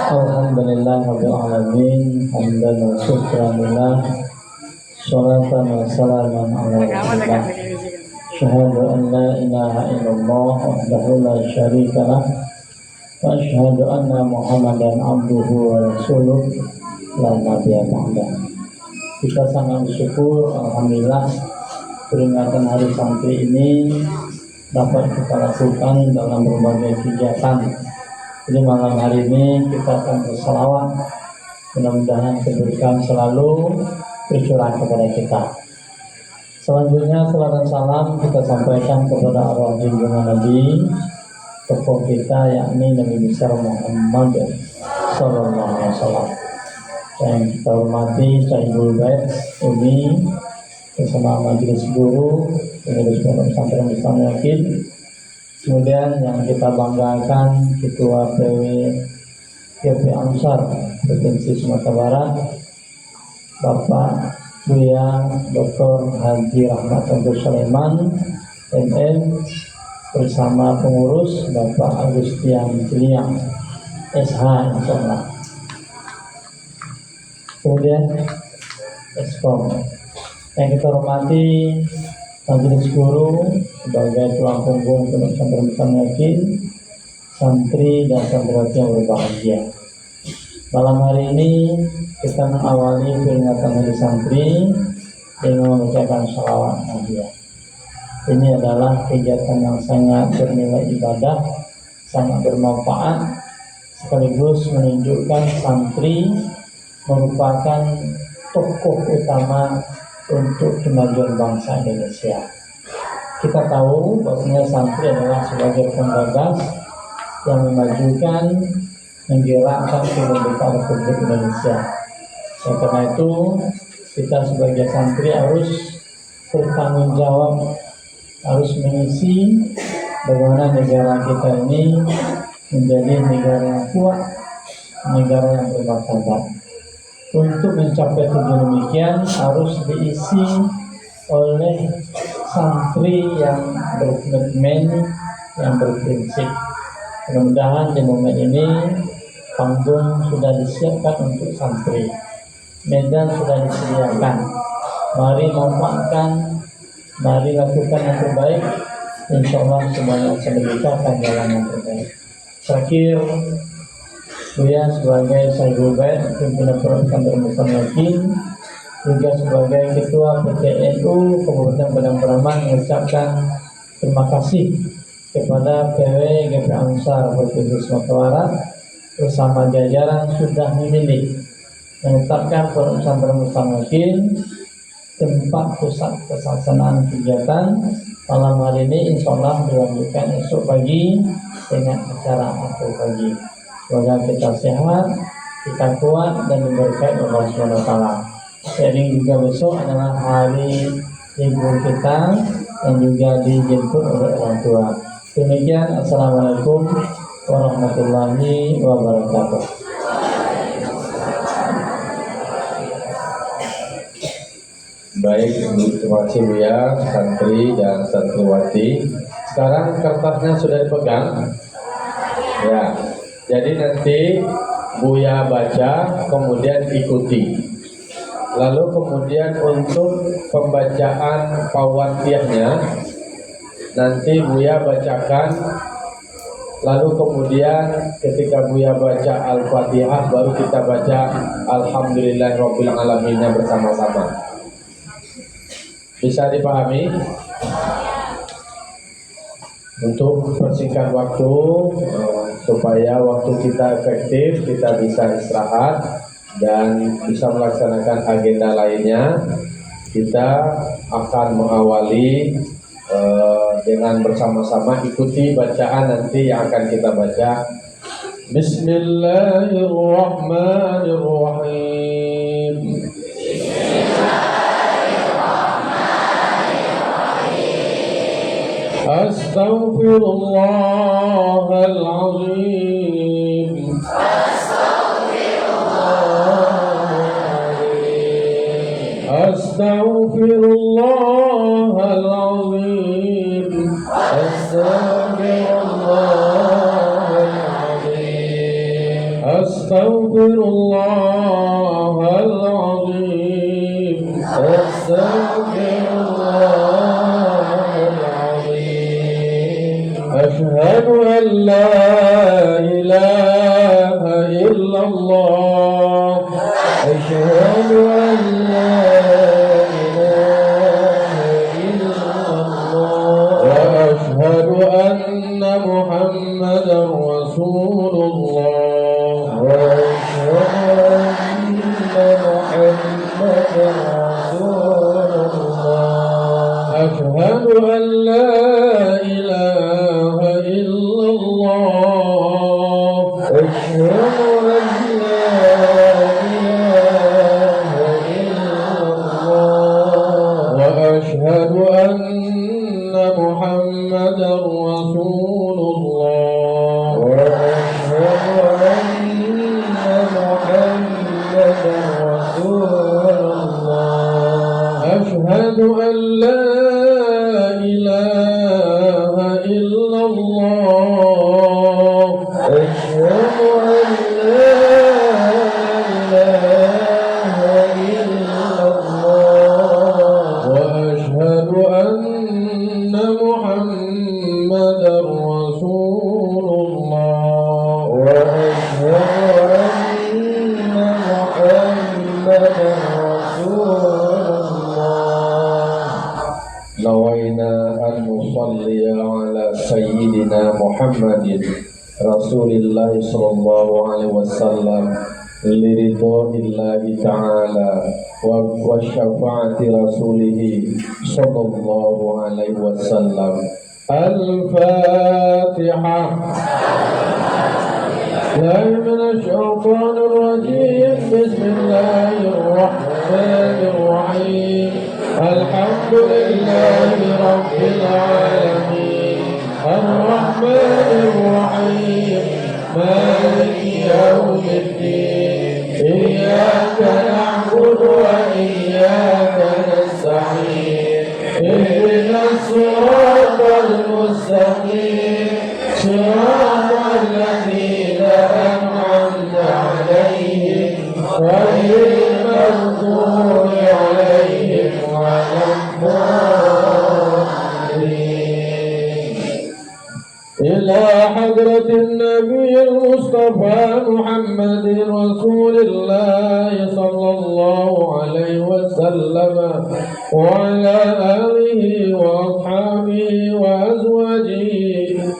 Alhamdulillah Rabbil Alamin. Hamdan wa syukran lillah. Salatan wa salaman ala Rasulillah. Asyhadu an la ilaha illallah wahdahu la syarika lah. Wa asyhadu anna Muhammadan abduhu wa rasuluh la nabiyya ba'dah. Kita sangat bersyukur, alhamdulillah, peringatan Hari Santri ini dapat kita lakukan dalam berbagai kegiatan. Jadi malam hari ini kita akan berselawat, mudah-mudahan keberkahan selalu tercurah kepada kita. Selanjutnya salam dan salam kita sampaikan kepada arwah junjungan Nabi, tokoh kita yakni Nabi besar Muhammad sallallahu alaihi wasallam. Yang kita hormati Sayyidul Bait Umi bersama majelis guru, pengurus pondok pesantren Islam Yakin. Kemudian yang kita banggakan Ketua PW GP Ansar Provinsi Sumatera Barat, Bapak Buya Dr. Haji Rahmat Abdul Sulaiman MM, bersama pengurus Bapak Agustian Ciliang SH insyaallah. Kemudian Eskom yang kita hormati majelis guru sebagai tulang punggung pondok pesantren Islam Yakin, santri dan santriwati yang berbahagia. Malam hari ini kita mengawali peringatan Hari Santri dengan membacakan shalawat Nabiya. Ini adalah kegiatan yang sangat bernilai ibadah, sangat bermanfaat, sekaligus menunjukkan santri merupakan tokoh utama untuk kemajuan bangsa Indonesia. Kita tahu bahwasanya santri adalah sebagai penggagas yang memajukan, menggerakkan kemerdekaan Republik Indonesia. Karena itu kita sebagai santri harus bertanggung jawab, harus mengisi bagaimana negara kita ini menjadi negara yang kuat, negara yang bermartabat. Untuk mencapai tujuan demikian harus diisi oleh santri yang berkomitmen, yang berprinsip. Mudah-mudahan di momen ini panggung sudah disiapkan untuk santri, medan sudah disediakan. Mari manfaatkan, mari lakukan yang terbaik. Insya Allah semuanya akan diberikan jalan yang terbaik. Terakhir, Buya sebagai Sayyidul Bait pimpinan pondok pesantren Islam Yakin, juga sebagai Ketua PTNU Kabupaten Padang Peraman mengucapkan terima kasih kepada PW GP Ansar Provinsi Sumatera Barat bersama jajaran sudah memilih menetapkan pondok pesantren Islam Yakin tempat pusat pelaksanaan kegiatan. Malam hari ini insya Allah dilanjutkan esok pagi dengan acara apel pagi. Semoga kita sehat, kita kuat dan diberkahi Allah Subhanahu wa taala. Sering juga besok adalah hari libur kita dan juga dijemput oleh orang tua. Demikian, assalamualaikum warahmatullahi wabarakatuh. Baik, terima kasih Buya, santri dan santriwati. Sekarang kertasnya sudah dipegang. Ya. Jadi nanti Buya baca, kemudian ikuti. Lalu kemudian untuk pembacaan Fawatihnya nanti Buya bacakan. Lalu kemudian ketika Buya baca Al-Fatihah baru kita baca Alhamdulillahirabbil alamin bersama-sama. Bisa dipahami? Untuk persingkat waktu supaya waktu kita efektif, kita bisa istirahat dan bisa melaksanakan agenda lainnya, kita akan mengawali dengan bersama-sama ikuti bacaan nanti yang akan kita baca. Bismillahirrahmanirrahim. Astaghfirullahaladzim. Astaghfirullahaladzim. Astaghfirullahaladzim. أستغفر الله العظيم أستغفر الله العظيم أشهد أن لا إله إلا الله أشهد أن لا إله إلا الله وأشهد أن محمدا رسول الله وأشهد أن محمدا رسول الله أشهد أن لا إله إلا الله أشهد أن لا إله إلا الله وأشهد أن محمدا رسول الله وأشهد أن محمدا رسول الله أشهد أن لا إله إلا الله أشهد أن لا إله إلا الله وأشهد أن محمدا رسول الله وأشهد أن محمدا رسول الله نوينا أن نصلي على سيدنا محمد رسول الله صلى الله عليه وسلم لرضا الله تعالى وشفاعة رسوله صلى الله عليه وسلم. الفاتحة. لا من الشيطان الرجيم. بسم الله الرحمن الرحيم. الحمد لله رب العالمين الرحمن الرحيم مالك يوم الدين إياك نعبد وإياك نستعين اهدنا الصراط المستقيم صراط الذين أنعمت عليهم غير المغضوب عليهم ولا الضالين. إلى حضرة النبي المصطفى محمد رسول الله صلى الله عليه وسلم وعلى آله وأصحابه وأزواجه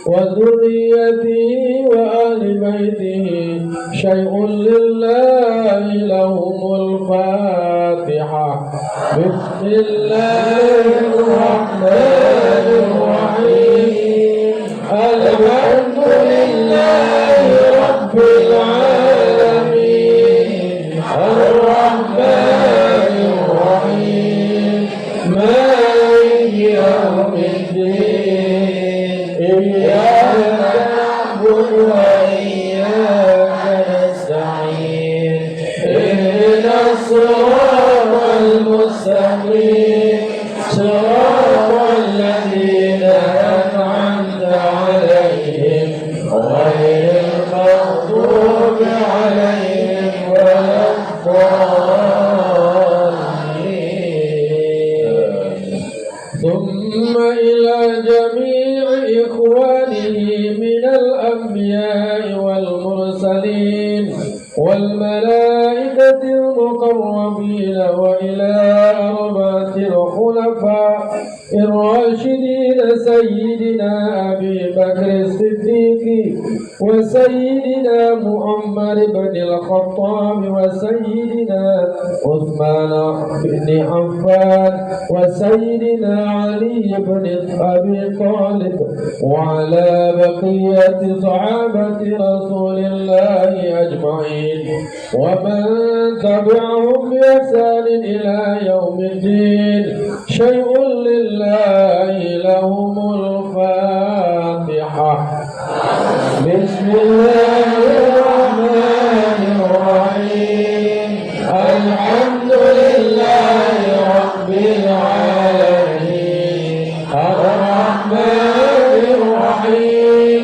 وذريته وآل بيته شيء لله لهم الفاتحة. بسم الله الرحمن الرحيم. الحمد لله رب العالمين الرحمن الرحيم مالك يوم الدين إياك نعبد وإياك نستعين اهدنا الصراط المستقيم صراط الذين أنعمت عليهم غير المغضوب عليهم ولا الضالين. ثم إلى جميع إخوانه من الأنبياء والمرسلين والملائكة المقربين وإلى أربعة الخلفاء الراشدين سيدنا أبي بكر الصديق وسيدنا محمد بن الخطاب وسيدنا عثمان بن عفان وسيدنا علي بن أبي طالب وعلى بقية صحابة رسول الله أجمعين ومن تبعهم بإحسان إلى يوم الدين. شيء لله لهم الفاتحة. بسم الله الرحمن الرحيم. الحمد لله رب العالمين الرحمن الرحيم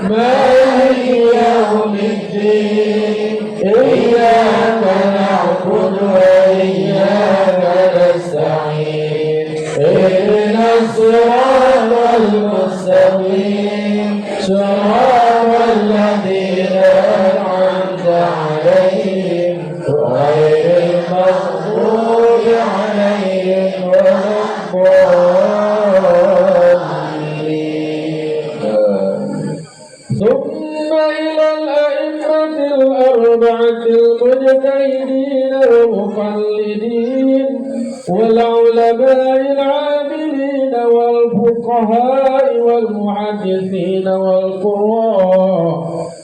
مالك يوم الدين إياك نعبد وإياك نستعين اهدنا الصراط المستقيم صراط الذين أنعمت عليهم غير المغضوب عليهم ولا الضالين. ثم إلى الأئمة الأربعة المجتهدين المقلدين والعلماء العاملين والفقهاء والمحدثين والقراء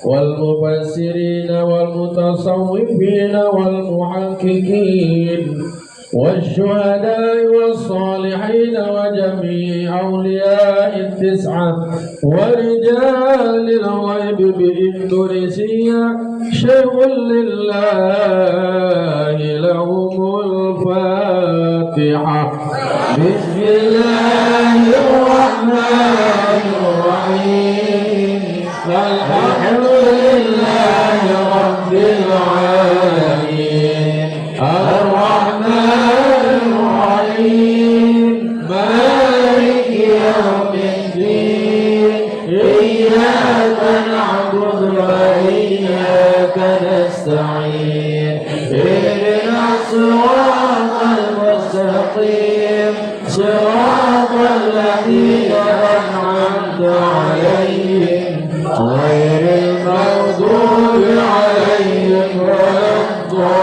والمفسرين والمتصوفين والمحققين والشهداء والصالحين وجميع أولياء التسعة ورجال الغيب بإندونيسيا شيء لله لهم الفاتحة. بسم الله الرحمن الرحيم الحمد لله رب العالمين الرحمن الرحيم مالك يوم الدين إياك نعبد وإياك نستعين اهدنا الصراط المستقيم صراط الذين أنعمت عليهم غير المغضوب عليهم ولا الضالين.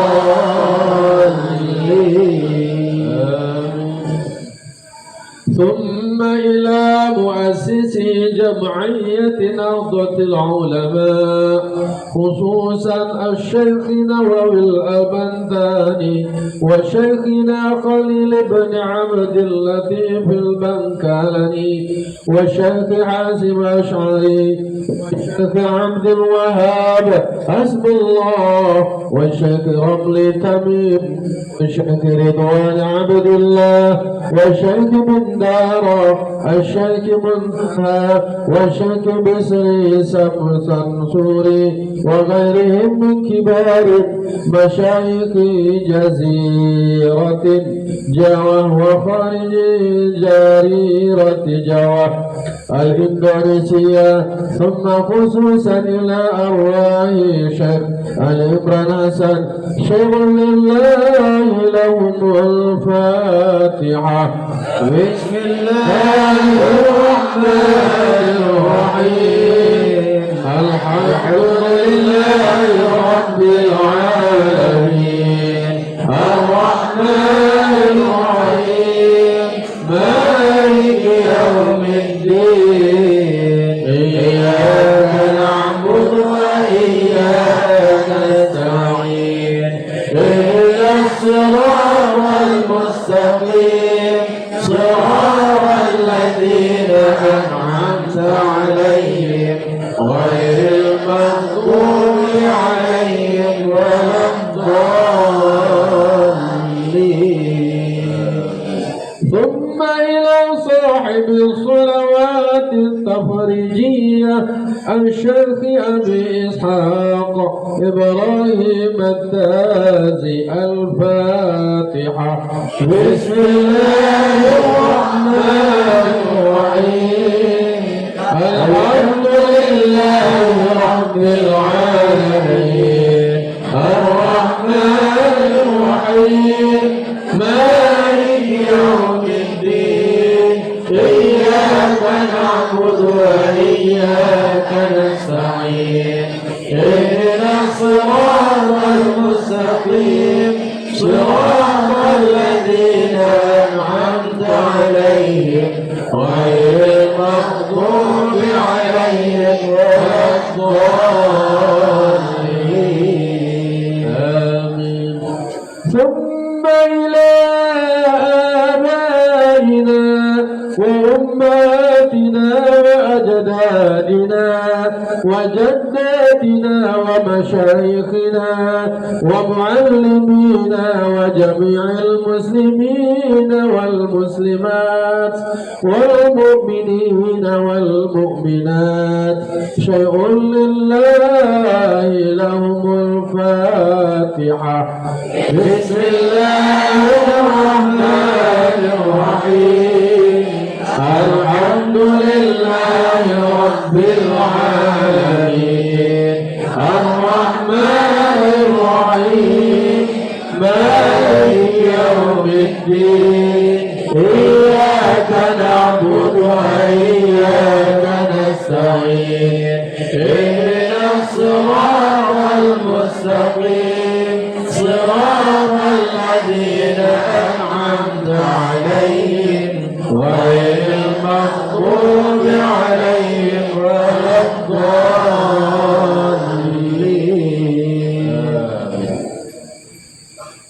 ثم إلى مؤسسي جمعية نهضة العلماء خصوصا الشيخ نووي الأبنثاني وشيخنا خليل بن عبد اللطيف البنكالني وشيخ حازم أشعري وشيخ عبد الوهاب حسب الله وشيخ رمل تميم وشيخ رضوان عبد الله وشيخ بن دارة الشيخ منتهى وشيخ بسري سمسنسوري وغيرهم من كبار مشايخ جزيرة جوة وخارج جريرة جوة الإندونيسية ثم خصوصا إلى أرواح شيخ الإبراهيم حسن شيخ لله لهم الفاتحة. بسم الله الرحمن الرحيم الحمد لله رب العالمين الرحمن الرحيم مالك يوم الدين إياك نعبد وإياك نستعين اهدنا الصراط المستقيم صراط الذين أنعمت عليهم غير المغضوب عليهم ولا الضالين. ثم إلى صاحب الصلوات التفريجية الشيخ أبي إسحاق إبراهيم التازي الفاتحة. بسم الله الرحمن الرحيم الحمد لله رب العالمين الرحمن الرحيم مالك يوم الدين إياك نعبد وإياك نستعين اهدنا الصراط المستقيم صراط الذين أنعمت عليهم غير المغضوب عليهم ولا الضالين. آمين. ثم إلى آبائنا وأمهاتنا وأجدادنا وجداتنا ومشايخنا مشايخنا ومعلمينا وجميع المسلمين والمسلمات والمؤمنين والمؤمنات. شيء لله لهم الفاتحة. بسم الله الرحمن الرحيم. الحمد لله رب العالمين الرحمن الرحيم مالك يوم الدين إياك نعبد وإياك نستعين اهدنا الصراط المستقيم صراط الذين أنعمت عليهم غير المغضوب عليهم ولا الضالين.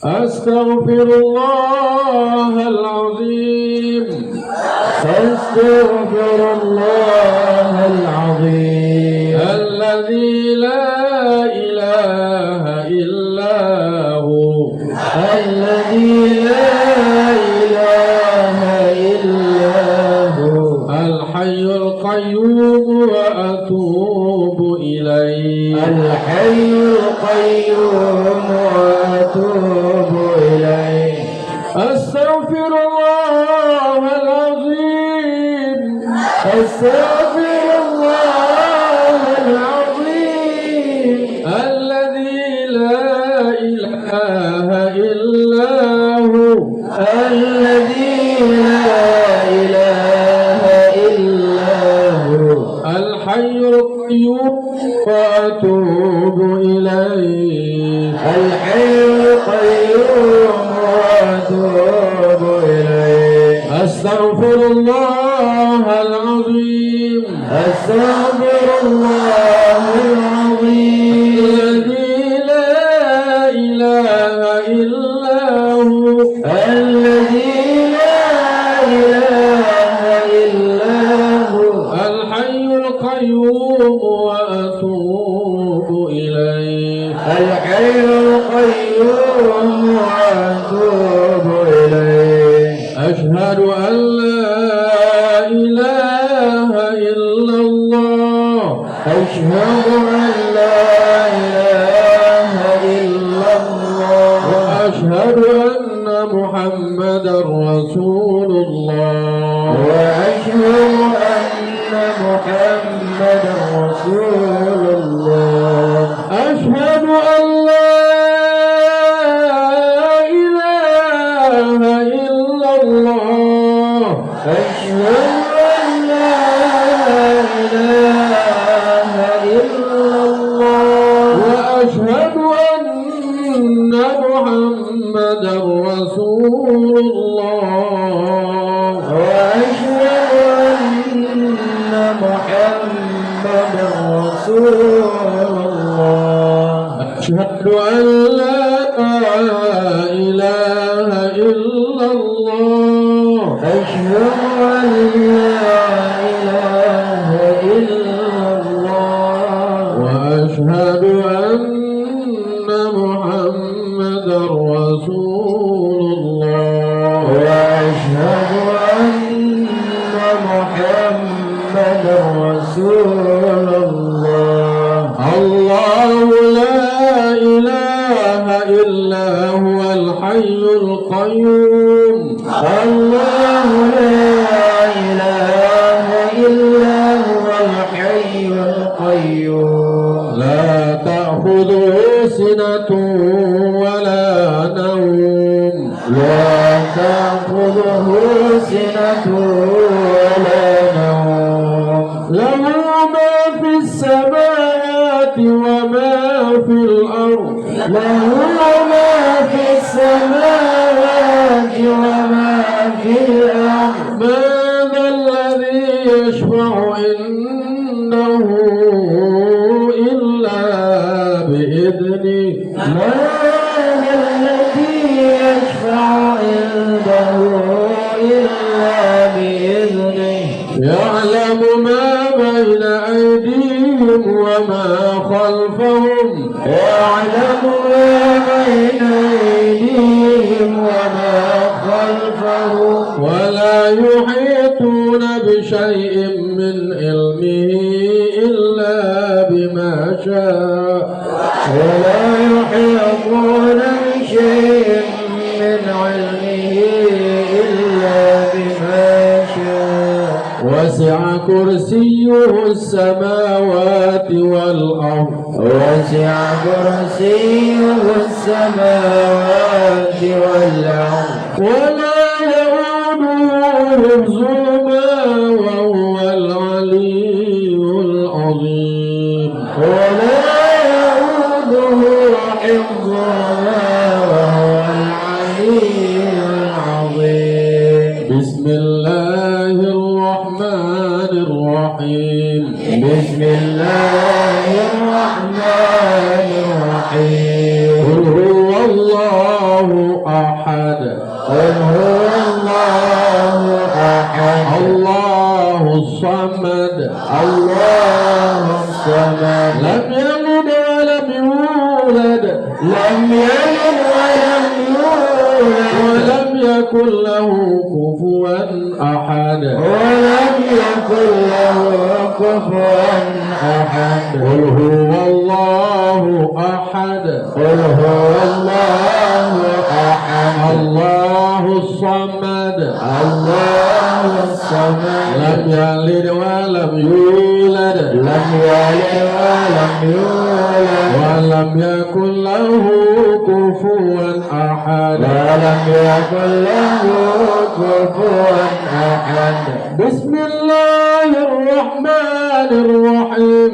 أستغفر الله العظيم. أستغفر الله العظيم الذي لا إله إلا هو. الذي لا إله إلا هو الحي القيوم وأتوب إليه. الحي القيوم وأتوب إليه. أستغفر الله العظيم. أستغفر الله العظيم الذي لا إله إلا هو. الذي لا إله إلا هو الحي القيوم وأتوب إليه. الحي القيوم وأتوب إليه. أستغفر الله العظيم. أستغفر الله العظيم الذي لا إله إلا هو. الذي لا إله إلا هو الحي القيوم وأتوب إليه. الحي القيوم وأتوب إليه. أشهد أن لا إله إلا الله. أشهد أن لا إله إلا الله. وأشهد أن محمدا رسول الله. وأشهد أن محمدا رسول الله. أشهد أن لا إله إلا الله. أشهد أن لا إله إلا الله. وأشهد أن محمدا رسول الله. وأشهد أن محمدا رسول الله. أشهد أن لا إله إلا الله. أشهد أن لا إله إلا الله. وأشهد أن محمدا رسول الله. وأشهد أن محمدا رسول الله. الله لا إله إلا هو الحي القيوم. الله لا إله إلا هو الحي القيوم. لا تأخذه سنة ولا نوم. لا تأخذه سنة ولا نوم. له ما في السماوات وما في الأرض. له ما في السماوات وما في الأرض. من الذي يشفع عنده إلا بإذنه. من الذي يشفع عنده إلا بإذنه. يعلم ما بين أيديهم وما خلفهم. يعلم ما بين أيديهم وما خلفهم ولا يحيطون بشيء من علمه إلا بما شاء ولا يحيطون بشيء من علمه إلا بما شاء وسع كرسيه السماوات والأرض وسع كرسيه السماوات والأرض ولا يؤوده حفظهما وهو العلي العظيم ولا يؤوده حفظهما وهو العلي العظيم بسم الله الرحمن الرحيم بسم الله الرحمن الرحيم قل هو الله أحد قل هو الله أحد الله الصمد الله الصمد لم يلد ولم يولد لم يلد ولم يولد ولم يكن له كفوا أحد ولم يكن له كفوا أحد قل هو الله أحد قل هو الله أحد الله الصمد الله الصمد لم يلد ولم يولد لم يلد ولم يولد ولم يكن له كفوا أحد ولم يكن له كفوا أحد بسم الله الرحمن الرحيم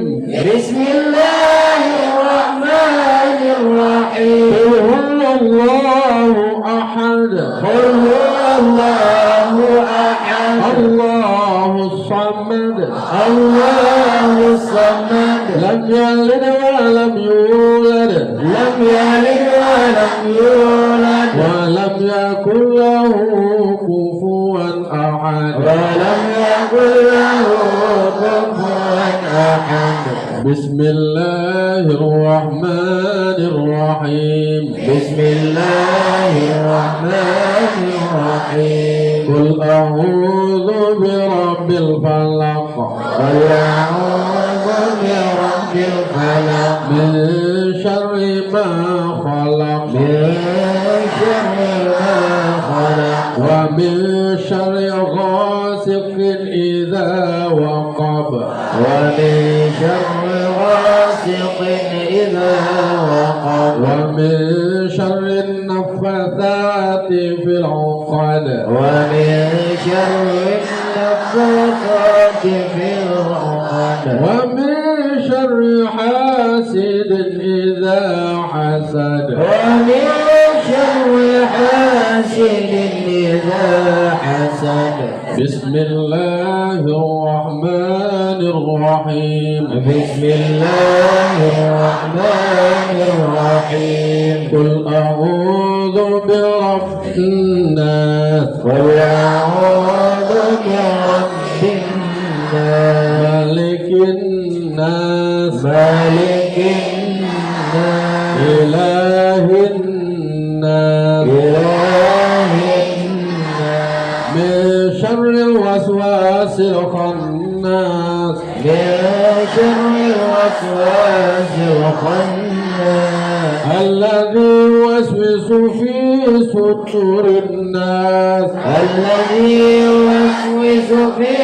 بسم الله الرحمن الرحيم قل هو الله أحد قل هو الله أحد الله الصمد الله الصمد لم يلد ولم يولد لم يلد ولم يولد ولم يكن له كفوا أحد ولم يكن له كفوا أحد بسم الله الرحمن الرحيم بسم الله الرحمن الرحيم قل أعوذ برب الفلق قل أعوذ برب الفلق من شر ما خلق من شر ما خلق ومن شر غاسق إذا وقب ومن شر غاسق إذا وقب ومن شر النفاثات في العقد ومن شر النفاثات في العقد ومن شر حاسد إذا حسد ومن شر حاسد إذا حسد بسم الله الرحمن الرحيم بسم الله الرحمن الرحيم قل أعوذ برب الناس قل أعوذ برب الناس ملك الناس ملك الناس إله الناس إله الناس من شر الوسواس الخناس من شر الوسواس الخناس الذي يوسوس في صدور الناس الذي يوسوس في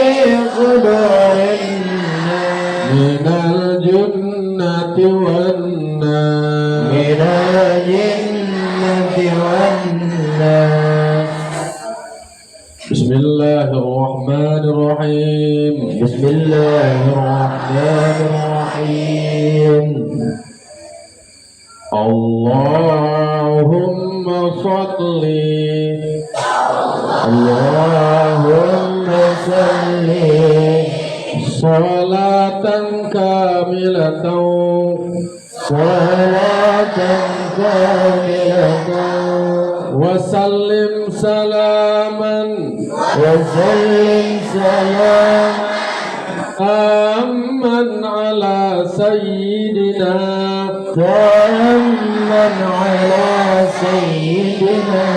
صدور الناس من الجنة والناس من الجنة والناس بسم الله الرحمن الرحيم بسم الله الرحمن الرحيم اللهم صل اللهم صل صلاة كاملة صلاة كاملة وسلم سلاما تاما على سيدنا تاما على سيدنا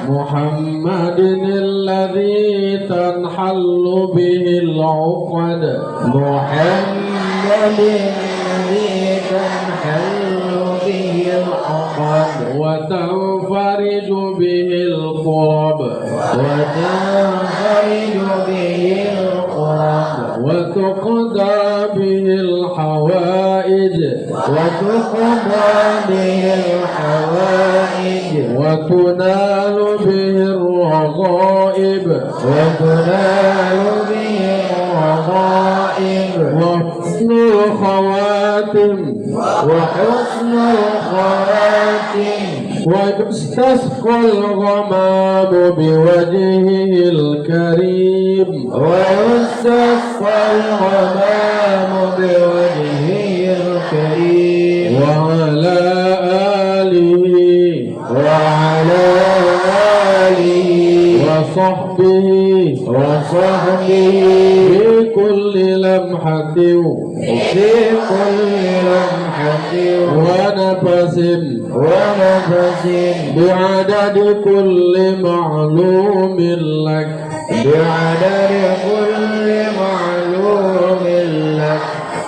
محمد الذي تنحل به العقد محمد الذي تنحل به العقد وتنفرج به الكرب وتقضى به الحوائج وتنال به الرغائب وحسن الخواتم ويستسقى الغمام بوجهه الكريم وعلى آله وصحبه في كل لمحة ونفس بعدد كل معلوم لك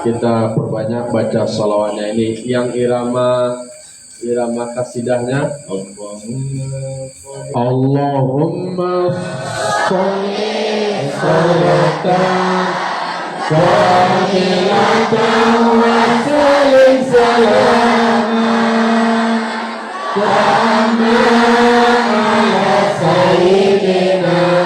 Kita perbanyak baca salawatnya ini. Yang irama kasidahnya Allahumma sholli salatan kamilatan wa sallim salaman kamilatan ala sayyidina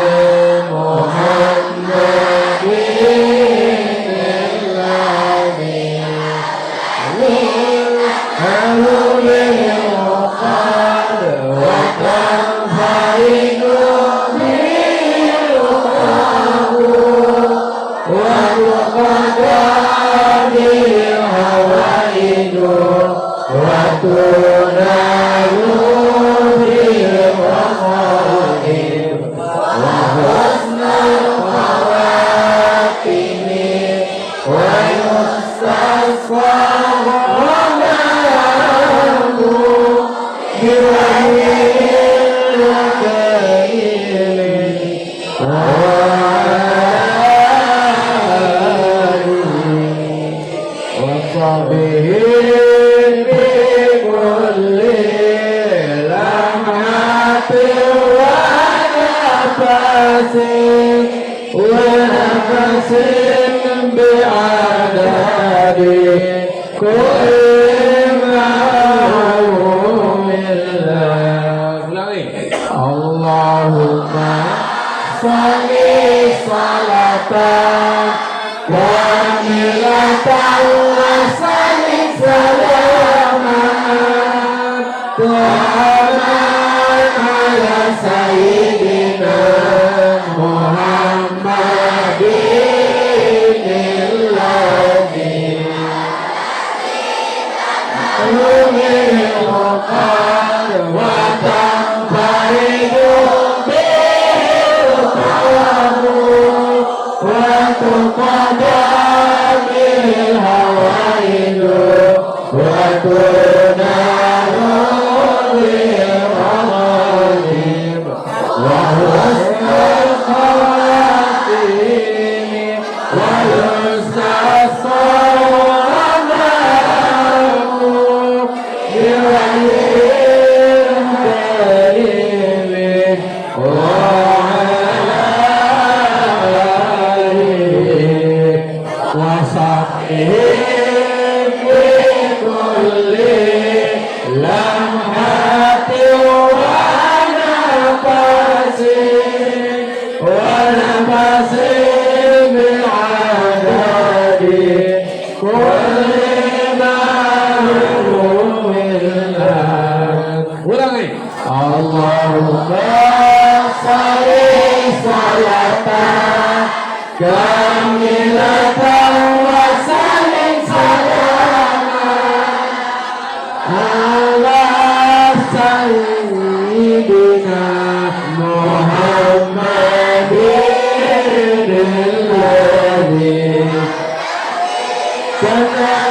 Jangan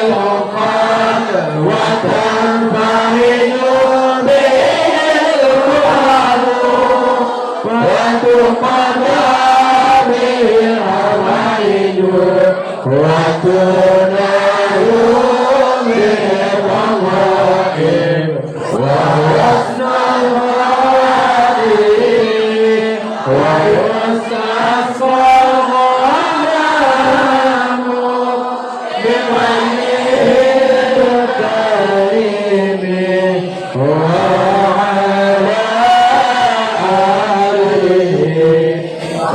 lupa وتنفرج بالرحم وتقضى به الحوائج وتنال بالرغائب وحسن الوالد ويستسقى الغمام بوجه الكريم وعلى آله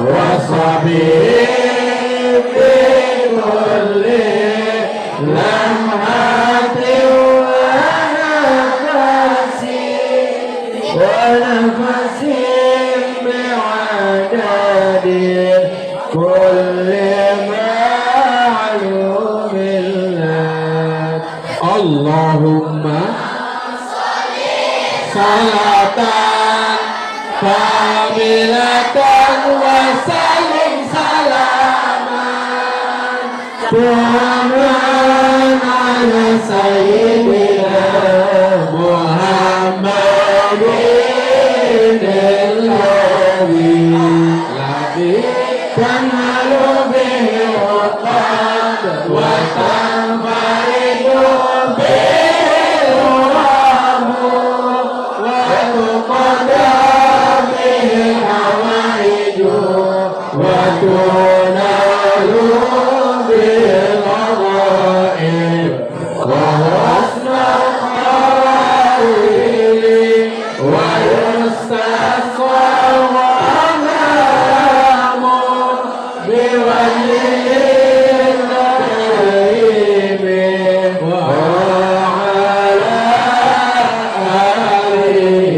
وصحبه بكل لمحة ونفس بعدد كل معلوم لك اللهم صلاة كاملة وسلم سلاما تاما على سيدنا محمد الذي تنال به العقد وتنفرج به الرحم وتقضى به الحوائج وتنال به الغرائب وحسن الخواتيم ويستسقى الغمام بوجه الكريم وعلى آله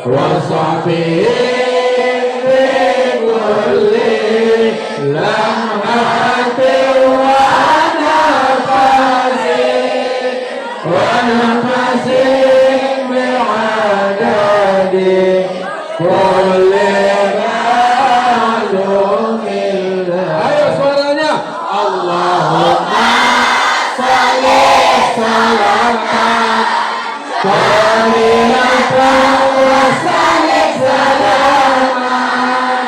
وصحبه بكل لمحة ونفس بعدد كل معلوم لك. Ayo suaranya. Allahumma salli salatan kamilatan wa salli salaman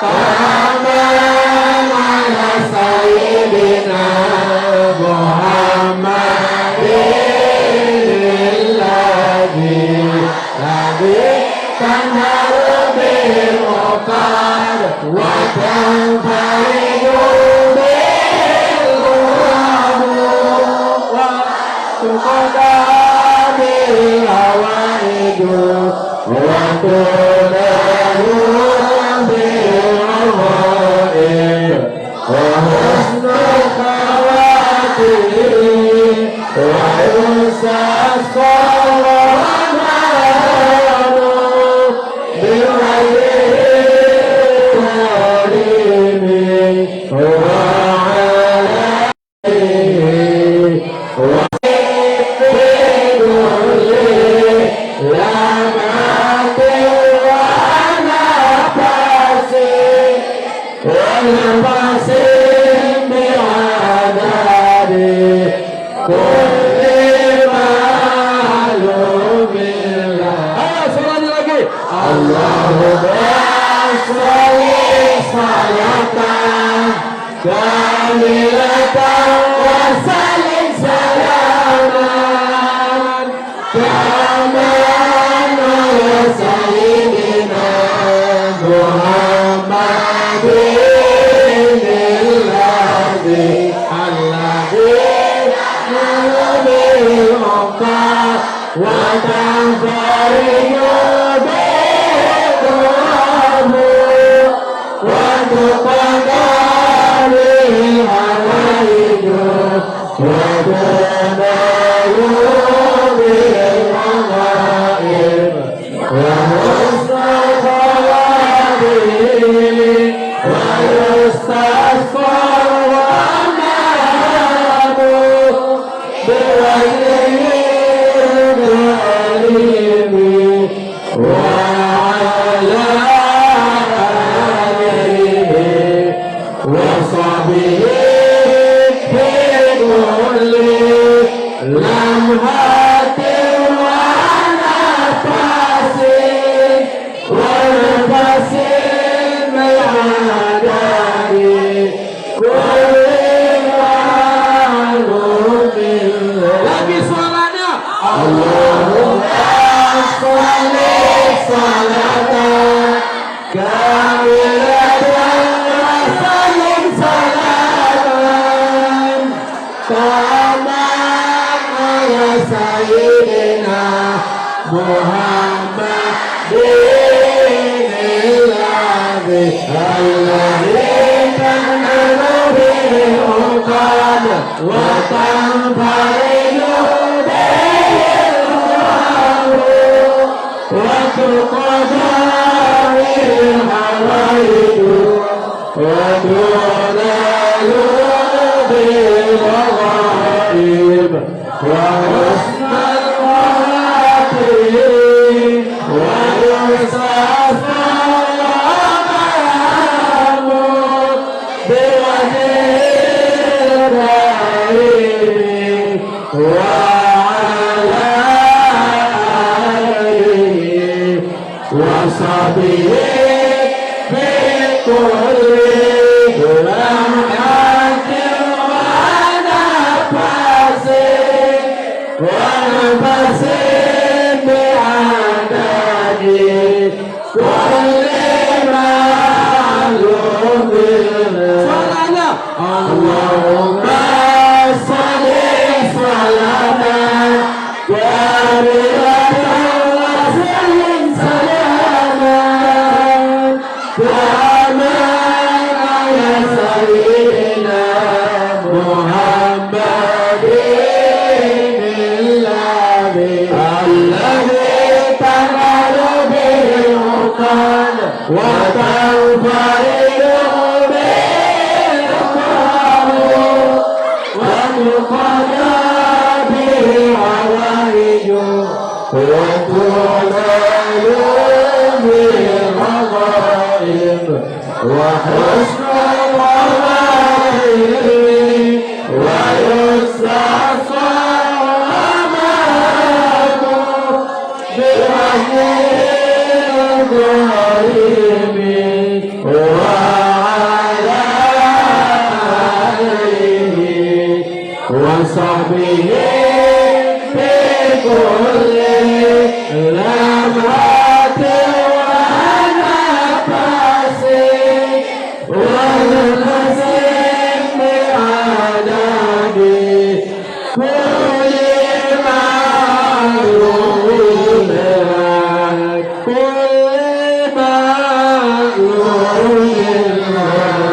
taman ala sayyidina Muhammadin الذي تنهر به العقد وتنفرج به الرحم وتقضى به الحوائج وتنال به الرغائب وحسن الخواتيم ويستسقى الغمام بوجه الكريم وعلى آله وبكل لمحة ونفس بعدد كل معلوم لك. Ayo semuanya lagi. Allahumma sholli salatan kamilatan wa sallim salaman taman ala sayyidina Muhammadin الذي وتنفرج بالرحم وتقضى به الحوائج وتنال به الرغائب وحسن الخواتيم ويستسقى الغمام بوجه الكريم وعلى آله وصحبه بكل hati wanapasi wanapasi menyadari lagi suaranya Allahumma sholli sholatan kamilatan wa sallim salatan taman ala sayyidina Muhammadin alladhi tanhalu bihi uqad wa tanfaridu وتقضى الحوائج وتنال بالغائب وحسن الخاتم ويصفى الغمام بوجه الرحيم وصبه بكل لمحة ونفس ونفس بعدد كل معلوم اللهم صل صلاة كاملة وسلم سلاما كما على سيدنا محمد الذي تنال به العقد وتنفرد به القلوب وتقضى به الحوائج وتنال بالرغائب وحسن الرغائب ويستسقى الغمام بوجه الغريب وعلى آله وصحبه بكل لمحة ونفس ونفس بعدد كل معلوم كل معلوم.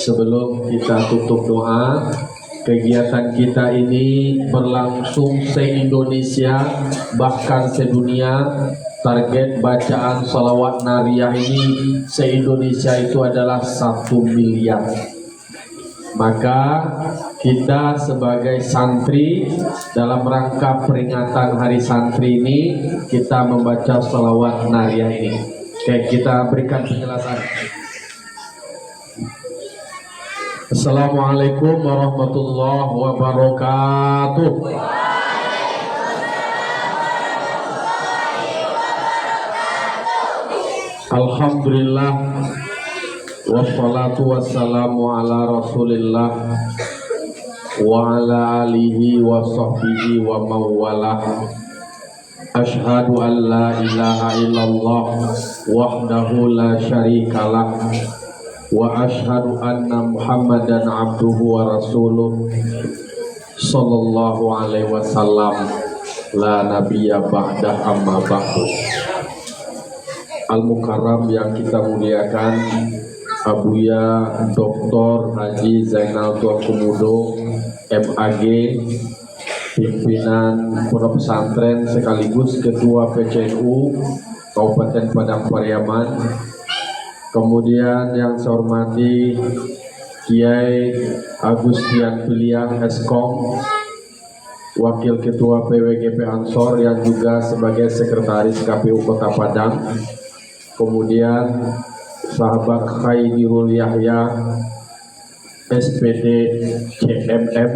Sebelum kita tutup doa, kegiatan kita ini berlangsung se-Indonesia bahkan sedunia. Target bacaan salawat nariyah ini se-Indonesia itu adalah 1 miliar. Maka kita sebagai santri dalam rangka peringatan hari santri ini kita membaca salawat nariyah ini. Oke, kita berikan penjelasan. Assalamualaikum warahmatullahi wabarakatuh. Alhamdulillah wassalatu wassalamu ala rasulillah wa ala alihi wa sahbihi wa mawalah. Ashhadu an la ilaha illallah wahdahu la syarikalah wa ashhadu anna Muhammadan abduhu wa rasuluh sallallahu alaihi wasallam la nabiyya ba'dah amma ba'du. Al-Mukarram yang kita muliakan, Abuya Dr. Haji Zainal Tuakomudo MAG, pimpinan pondok pesantren sekaligus ketua PCNU Kabupaten Padang Pariaman. Kemudian yang saya hormati Kiai Agustian Piliang Eskom, Wakil Ketua PWGP Ansor yang juga sebagai Sekretaris KPU Kota Padang. Kemudian sahabat Khairul Yahya SPD CMM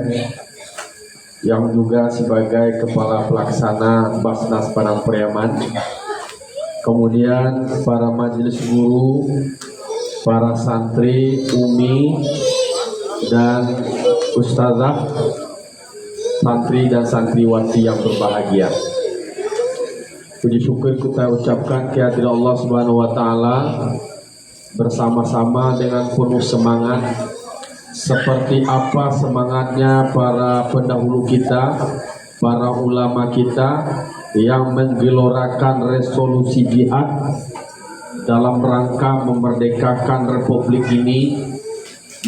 yang juga sebagai Kepala Pelaksana Basnas Padang Pariaman, kemudian para majelis guru, para santri, umi, dan ustazah, santri dan santriwati yang berbahagia. Puji syukur kita ucapkan kehadirat Allah Subhanahu wa taala bersama-sama dengan penuh semangat, seperti apa semangatnya para pendahulu kita, para ulama kita yang menggelorakan resolusi jihad dalam rangka memerdekakan republik ini.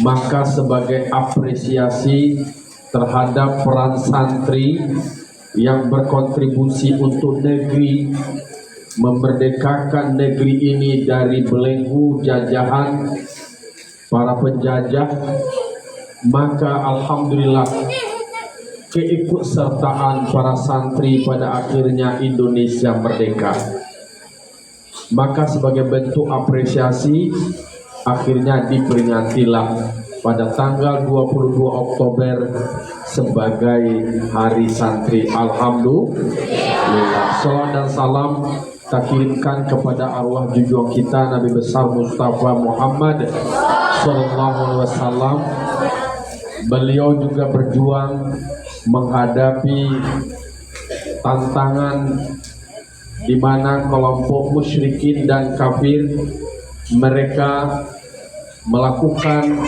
Maka sebagai apresiasi terhadap peran santri yang berkontribusi untuk negeri, memerdekakan negeri ini dari belenggu jajahan para penjajah, maka alhamdulillah keikutsertaan para santri pada akhirnya Indonesia merdeka. Maka sebagai bentuk apresiasi, akhirnya diperingatilah pada tanggal 22 Oktober sebagai Hari Santri. Alhamdulillah. Salam dan salam kita kirimkan kepada arwah junjungan kita Nabi besar Mustafa Muhammad Sallallahu Alaihi Wasallam. Beliau juga berjuang menghadapi tantangan di mana kelompok musyrikin dan kafir mereka melakukan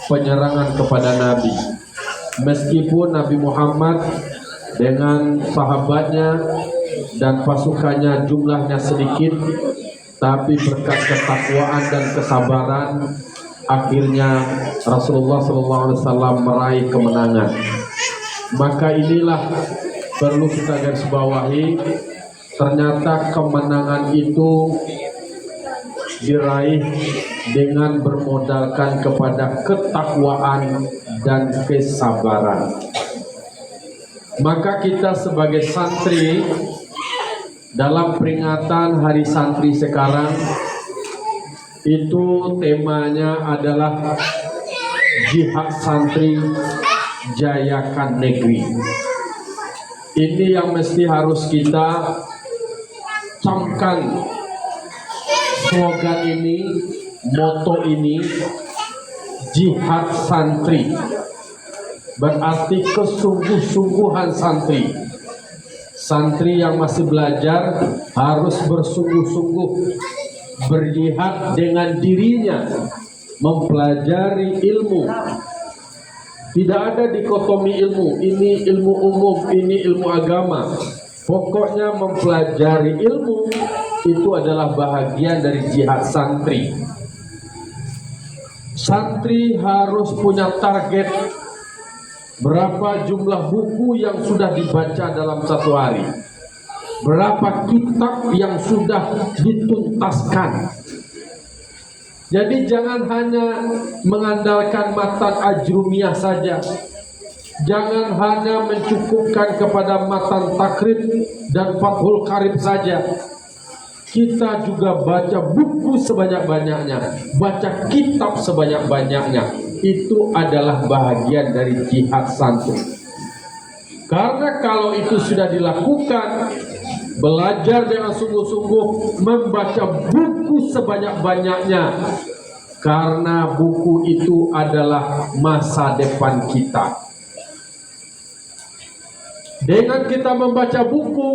penyerangan kepada Nabi. Meskipun Nabi Muhammad dengan sahabatnya dan pasukannya jumlahnya sedikit, tapi berkat ketakwaan dan kesabaran akhirnya Rasulullah SAW meraih kemenangan. Maka inilah perlu kita garis bawahi, ternyata kemenangan itu diraih dengan bermodalkan kepada ketakwaan dan kesabaran. Maka kita sebagai santri dalam peringatan Hari Santri sekarang itu temanya adalah Jihad Santri Jayakan Negeri. Ini yang mesti harus kita camkan, slogan ini, moto ini, Jihad Santri, berarti kesungguh-sungguhan santri. Santri yang masih belajar harus bersungguh-sungguh berjihad dengan dirinya, mempelajari ilmu. Tidak ada dikotomi ilmu, ini ilmu umum, ini ilmu agama. Pokoknya mempelajari ilmu itu adalah bahagian dari jihad santri. Santri harus punya target berapa jumlah buku yang sudah dibaca dalam satu hari, berapa kitab yang sudah dituntaskan. Jadi jangan hanya mengandalkan matan ajrumiyah saja, jangan hanya mencukupkan kepada matan takrib dan fathul qarib saja. Kita juga baca buku sebanyak-banyaknya, baca kitab sebanyak-banyaknya. Itu adalah bahagian dari jihad santri. Karena kalau itu sudah dilakukan, belajar dengan sungguh-sungguh, membaca buku sebanyak-banyaknya, karena buku itu adalah masa depan kita. Dengan kita membaca buku,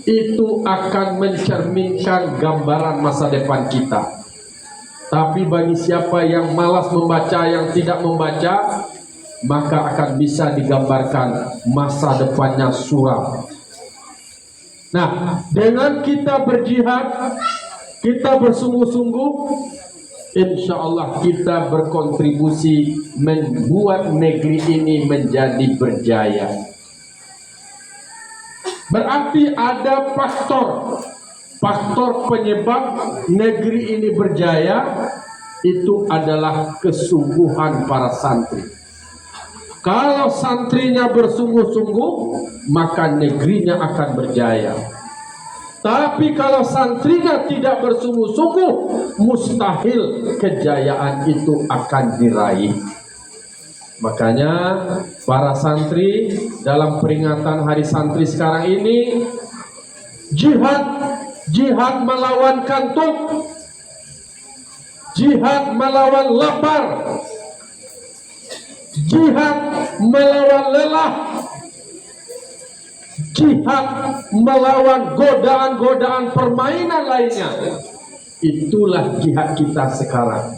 itu akan mencerminkan gambaran masa depan kita. Tapi bagi siapa yang malas membaca, yang tidak membaca, maka akan bisa digambarkan masa depannya suram. Nah, dengan kita berjihad, kita bersungguh-sungguh, insya Allah kita berkontribusi membuat negeri ini menjadi berjaya. Berarti ada faktor penyebab negeri ini berjaya, itu adalah kesungguhan para santri. Kalau santrinya bersungguh-sungguh, maka negerinya akan berjaya. Tapi kalau santrinya tidak bersungguh-sungguh, mustahil kejayaan itu akan diraih. Makanya para santri dalam peringatan Hari Santri sekarang ini, jihad melawan kantuk, jihad melawan lapar, jihad melawan lelah, jihad melawan godaan-godaan permainan lainnya. Itulah jihad kita sekarang.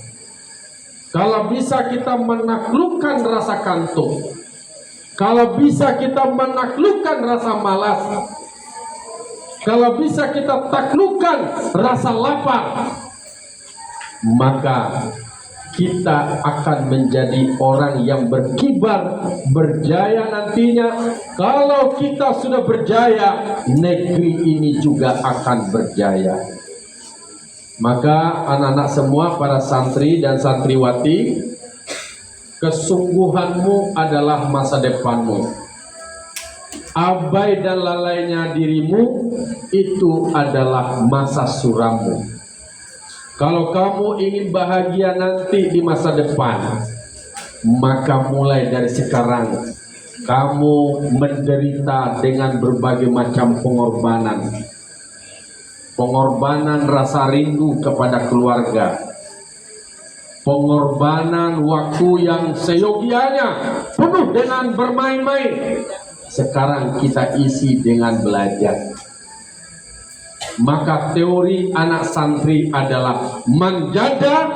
Kalau bisa kita menaklukkan rasa kantuk, kalau bisa kita menaklukkan rasa malas, kalau bisa kita taklukkan rasa lapar, maka kita akan menjadi orang yang berkibar, berjaya nantinya. Kalau kita sudah berjaya, negeri ini juga akan berjaya. Maka anak-anak semua, para santri dan santriwati, kesungguhanmu adalah masa depanmu. Abai dan lalainya dirimu itu adalah masa surammu. Kalau kamu ingin bahagia nanti di masa depan, maka mulai dari sekarang kamu menderita dengan berbagai macam pengorbanan. Pengorbanan rasa rindu kepada keluarga, pengorbanan waktu yang seyogianya penuh dengan bermain-main, sekarang kita isi dengan belajar. Maka teori anak santri adalah menjaga,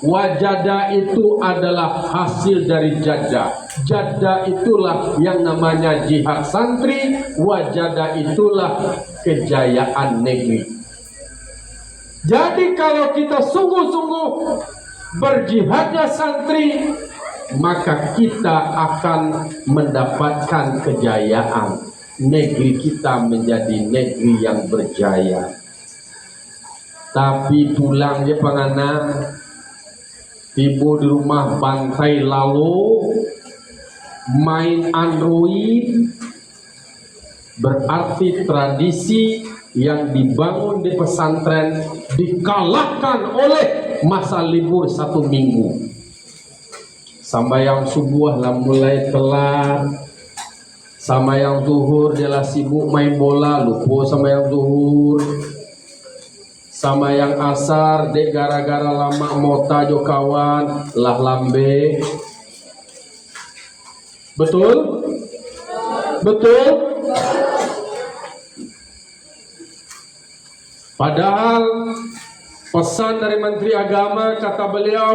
wajada itu adalah hasil dari jada. Jada itulah yang namanya jihad santri, wajada itulah kejayaan negeri. Jadi kalau kita sungguh-sungguh berjihadnya santri, maka kita akan mendapatkan kejayaan. Negeri kita menjadi negeri yang berjaya. Tapi pulangnya penganak, ibu di rumah bantai lalu main Android, berarti tradisi yang dibangun di pesantren dikalahkan oleh masa libur 1 minggu. Sambayang subuh lah mulai telat, sambayang zuhur dia lah sibuk main bola, lupa sambayang zuhur. Sama yang asar dek gara-gara lama mota jo kawan lah lambe. Betul? Betul? Padahal pesan dari Menteri Agama, kata beliau,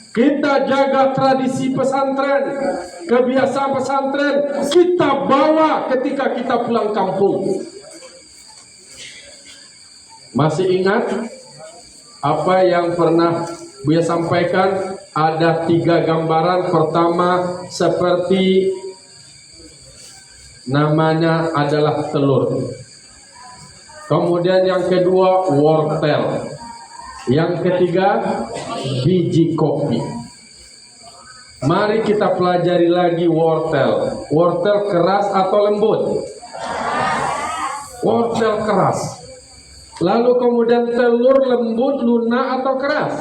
kita jaga tradisi pesantren, kebiasaan pesantren kita bawa ketika kita pulang kampung. Masih ingat apa yang pernah Buya sampaikan? Ada 3 gambaran. Pertama seperti namanya adalah telur. Kemudian yang kedua wortel. Yang ketiga biji kopi. Mari kita pelajari lagi wortel. Wortel keras atau lembut? Wortel keras. Lalu kemudian telur lembut, lunak atau keras?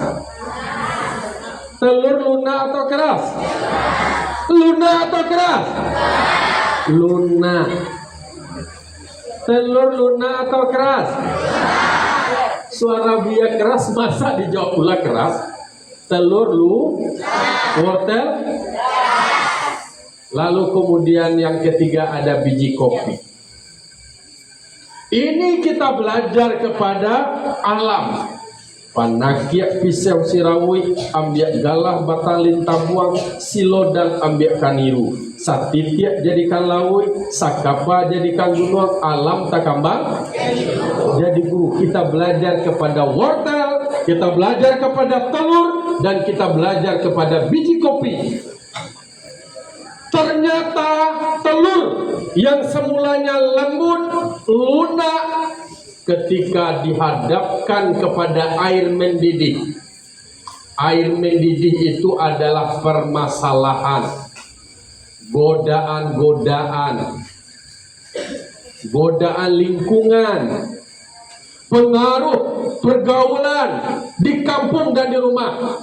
Telur lunak atau keras? Lunak atau keras? Lunak. Telur lunak atau keras? Suara Buya keras, masa dijawab pula keras? Telur wortel. Lalu kemudian yang ketiga ada biji kopi. Ini kita belajar kepada alam. Panakiak pisau sirawi, ambiak galah batalin tabuang, silodan ambiak kaniru. Satitiak jadikan lawi, sakapa jadikan gunung, alam takambang jadi guru. Kita belajar kepada wortel, kita belajar kepada telur, dan kita belajar kepada biji kopi. Ternyata telur yang semulanya lembut, lunak, ketika dihadapkan kepada air mendidih. Air mendidih itu adalah permasalahan, godaan lingkungan, pengaruh pergaulan di kampung dan di rumah.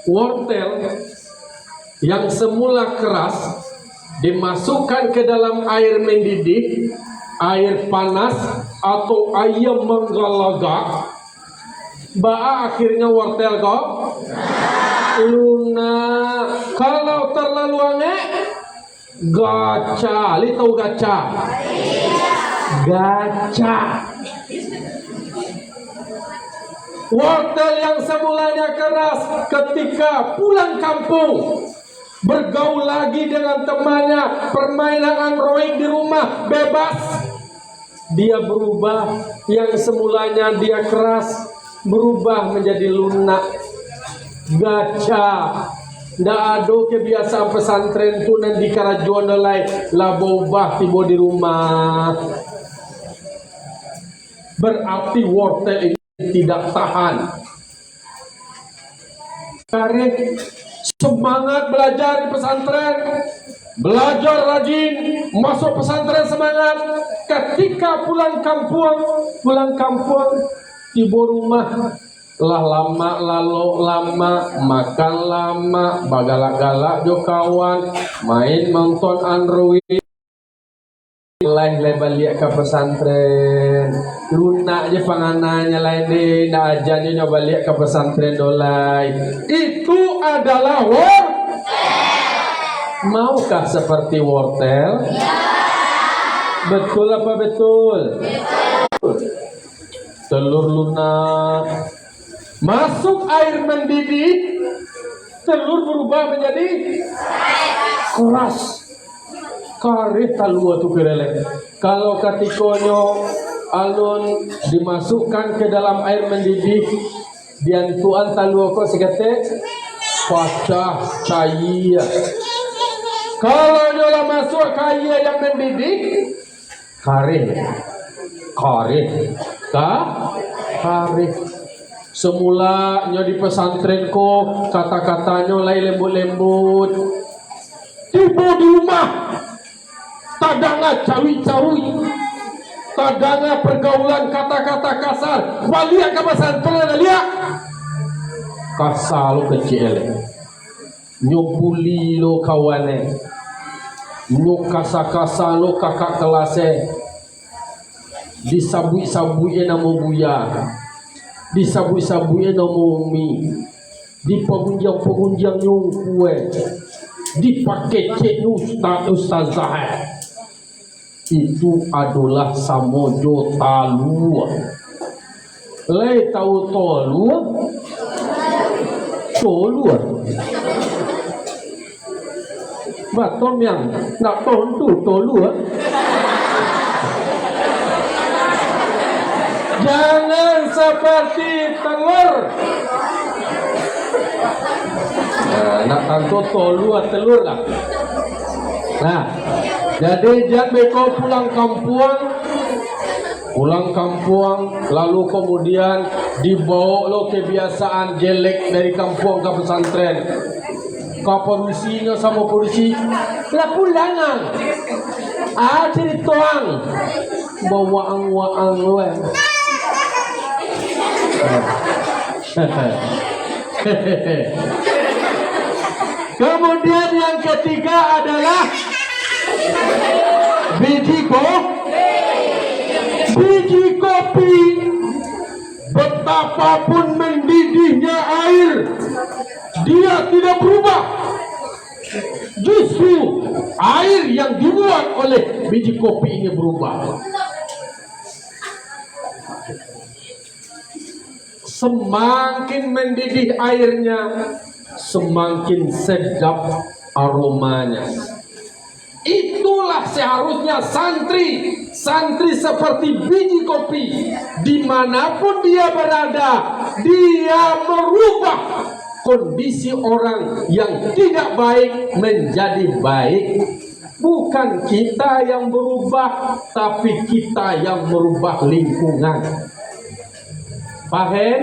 Wortel yang semula keras dimasukkan ke dalam air mendidih, air panas atau air menggalagak, akhirnya wortel kok lunak. Kalau terlalu aneh, gaca. Li tahu gaca? Gaca. Wortel yang semulanya keras ketika pulang kampung, bergaul lagi dengan temannya, permainan Android di rumah bebas, dia berubah. Yang semulanya dia keras berubah menjadi lunak, gaca. Ndak ada kebiasaan pesantren tu nan di karajuan dolai labobah tibo di rumah. Berarti wortel ini tidak tahan. Karek semangat belajar di pesantren, belajar rajin, masuk pesantren semangat. Ketika pulang kampung, tiba rumah lah lama, lalu lama, makan lama, bagalak-galak jo kawan, main nonton Android. Lain balik ke pesantren, lunak je panganannya lain deh, nak ajarnya nyoba balik ke pesantren dolai. Itu adalah wortel. Maukah seperti wortel? Betul apa betul? Telur lunak masuk air mendidih, telur berubah menjadi keras. Kareh talua tu kerelek. Kalau katikonyo alun dimasukkan ke dalam air mendidih, dian tuan talua ko sekete pecah cair. Kalau nyola masuk cair yang mendidih, kareh. Semula nyo di pesantren ko kata-katanya lai lembut-lembut. Tiba di rumah tadanga cawi-cawi, tadanga pergaulan kata-kata kasar. Balik ke pesantren lihat kasar lo kecil, nyopuli lo kawane, nyok kasa-kasa lo kakak kelasnya, disabui-sabui namo buya, disabui-sabui namo umi, dipagunjang-pagunjang nyong kue, dipakai cek ustazah. Itu adalah samojo talua. Lei tahu tolua? Tolua. Batom yang nak tontu tolua. Jangan seperti telur. Nak tanto tolua telur lah. Nah, jadi jangan beko pulang kampung, lalu kemudian dibawa lo kebiasaan jelek dari kampung ke pesantren. Ke polisinya sama polisi, lah pulangan. Ceritoang, bawaang lo. Kemudian yang ketiga adalah biji kopi. Betapapun mendidihnya air, dia tidak berubah. Justru air yang dibuat oleh biji kopi ini berubah. Semakin mendidih airnya, semakin sedap aromanya. Itulah seharusnya santri seperti biji kopi. Dimanapun dia berada, dia merubah kondisi orang yang tidak baik menjadi baik. Bukan kita yang berubah, tapi kita yang merubah lingkungan. Paham?